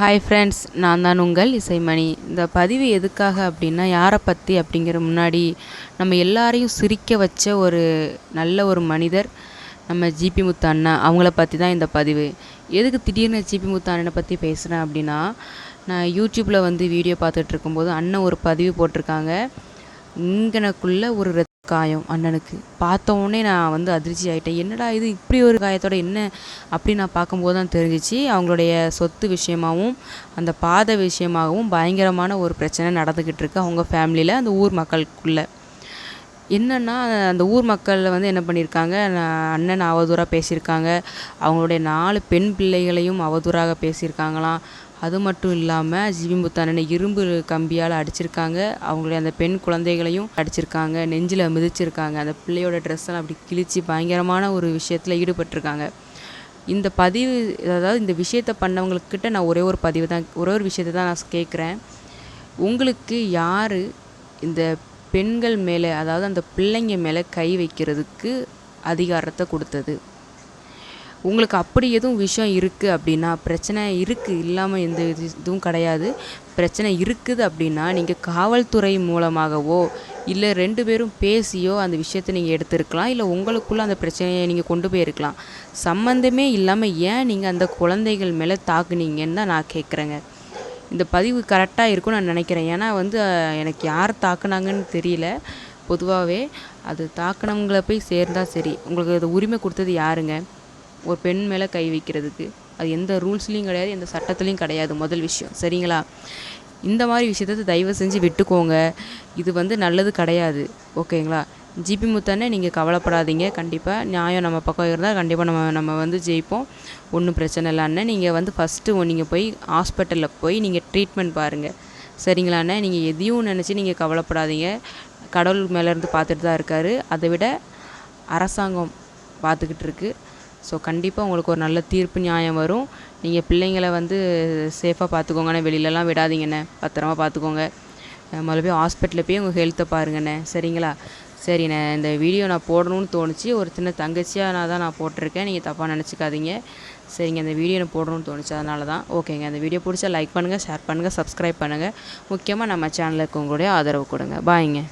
Hi friends, நான் தான் உங்கள் இசைமணி. இந்த பதிவு எதுக்காக அப்படின்னா, யாரை பற்றி அப்படிங்கிற முன்னாடி நம்ம எல்லாரையும் சிரிக்க வச்ச ஒரு நல்ல ஒரு மனிதர் நம்ம ஜிபி முத்து அண்ணா. அவங்கள பற்றி தான் இந்த பதிவு. எதுக்கு திடீர்னு ஜிபி முத்து அண்ணனை பற்றி பேசுகிறேன் அப்படின்னா, நான் யூடியூப்பில் வந்து வீடியோ பார்த்துட்டு இருக்கும்போது அண்ணன் ஒரு பதிவு போட்டிருக்காங்க. இங்கனக்குள்ள ஒரு காயம் அண்ணனுக்கு பார்த்த உடனே நான் வந்து அதிர்ச்சி ஆகிட்டேன். என்னடா இது இப்படி ஒரு காயத்தோட என்ன அப்படி நான் பார்க்கும்போது தான் தெரிஞ்சிச்சு, அவங்களுடைய சொத்து விஷயமாகவும் அந்த பாதை விஷயமாகவும் பயங்கரமான ஒரு பிரச்சனை நடந்துக்கிட்டு இருக்கு அவங்க ஃபேமிலியில், அந்த ஊர் மக்களுக்குள்ள. என்னென்னா, அந்த ஊர் மக்களில் வந்து என்ன பண்ணியிருக்காங்க, அண்ணன் அவதூறாக பேசியிருக்காங்க. அவங்களுடைய 4 பெண் பிள்ளைகளையும் அவதூறாக பேசியிருக்காங்களாம். அது மட்டும் இல்லாமல் ஜிபி முத்து அண்ணனை இரும்பு கம்பியால் அடிச்சிருக்காங்க. அவங்களுடைய அந்த பெண் குழந்தைகளையும் அடிச்சிருக்காங்க, நெஞ்சில் மிதிச்சிருக்காங்க. அந்த பிள்ளையோட ட்ரெஸ்ஸெல்லாம் அப்படி கிழிச்சு பயங்கரமான ஒரு விஷயத்தில் ஈடுபட்டிருக்காங்க. இந்த பதிவு, அதாவது இந்த விஷயத்தை பண்ணவங்கக்கிட்ட நான் ஒரே ஒரு விஷயத்தை தான் நான் கேட்குறேன். உங்களுக்கு யார் இந்த பெண்கள் மேலே, அதாவது அந்த பிள்ளைங்க மேலே கை வைக்கிறதுக்கு அதிகாரத்தை கொடுத்தது? உங்களுக்கு அப்படி எதுவும் விஷயம் இருக்குது அப்படின்னா, பிரச்சனை இருக்குது, இல்லாமல் எந்த இதுவும் கிடையாது. பிரச்சனை இருக்குது அப்படின்னா, நீங்கள் காவல்துறை மூலமாகவோ இல்லை 2 பேரும் பேசியோ அந்த விஷயத்தை நீங்கள் எடுத்துருக்கலாம். இல்லை உங்களுக்குள்ளே அந்த பிரச்சனையை நீங்கள் கொண்டு போயிருக்கலாம். சம்மந்தமே இல்லாமல் ஏன் நீங்கள் அந்த குழந்தைகள் மேலே தாக்குனீங்கன்னு தான் நான் கேட்குறேங்க. இந்த பதிவு கரெக்டாக இருக்கும்னு நான் நினைக்கிறேன். ஏன்னா வந்து எனக்கு யார் தாக்குனாங்கன்னு தெரியல. பொதுவாகவே அது தாக்குனவங்களை போய் சேர்ந்தால் சரி. உங்களுக்கு அது உரிமை கொடுத்தது யாருங்க? ஒரு பெண் மேலே கை வைக்கிறதுக்கு. அது எந்த ரூல்ஸ்லேயும் கிடையாது, எந்த சட்டத்துலேயும் கிடையாது. முதல் விஷயம், சரிங்களா? இந்த மாதிரி விஷயத்தை தயவு செஞ்சு விட்டுக்கோங்க. இது வந்து நல்லது கிடையாது, ஓகேங்களா? ஜிபி முத்தண்ணே, நீங்கள் கவலைப்படாதீங்க. கண்டிப்பாக நியாயம் நம்ம பக்கம் இருந்தால் கண்டிப்பாக நம்ம வந்து ஜெயிப்போம். ஒன்றும் பிரச்சனை இல்லை அண்ணன். நீங்கள் வந்து ஃபஸ்ட்டு நீங்கள் போய் ஹாஸ்பிட்டலில் போய் நீங்கள் ட்ரீட்மெண்ட் பாருங்கள், சரிங்களா அண்ணன்? நீங்கள் எதையும் நினச்சி நீங்கள் கவலைப்படாதீங்க. கடவுள் மேலேருந்து பார்த்துட்டு தான் இருக்கார். அதை விட அரசாங்கம் பார்த்துக்கிட்டு இருக்குது. ஸோ கண்டிப்பாக உங்களுக்கு ஒரு நல்ல தீர்ப்பு, நியாயம் வரும். நீங்கள் பிள்ளைங்களை வந்து சேஃபாக பார்த்துக்கோங்கண்ணே, வெளியிலலாம் விடாதீங்கண்ணே, பத்திரமா பார்த்துக்கோங்க. முதல்ல போய் ஹாஸ்பிட்டலில் போய் உங்கள் ஹெல்த்தை பாருங்கண்ணே, சரிங்களா? சரிண்ணே, இந்த வீடியோ நான் போடணும்னு தோணுச்சு. ஒரு சின்ன தங்கச்சியாக நான் போட்டிருக்கேன், நீங்கள் தப்பாக நினச்சிக்காதீங்க. சரிங்க, இந்த வீடியோ நான் போடணும்னு தோணுச்சு, அதனால தான். ஓகேங்க, அந்த வீடியோ பிடிச்சா லைக் பண்ணுங்கள், ஷேர் பண்ணுங்கள், சப்ஸ்கிரைப் பண்ணுங்கள். முக்கியமாக நம்ம சேனலுக்கு உங்களுடைய ஆதரவு கொடுங்க. பாய்ங்க.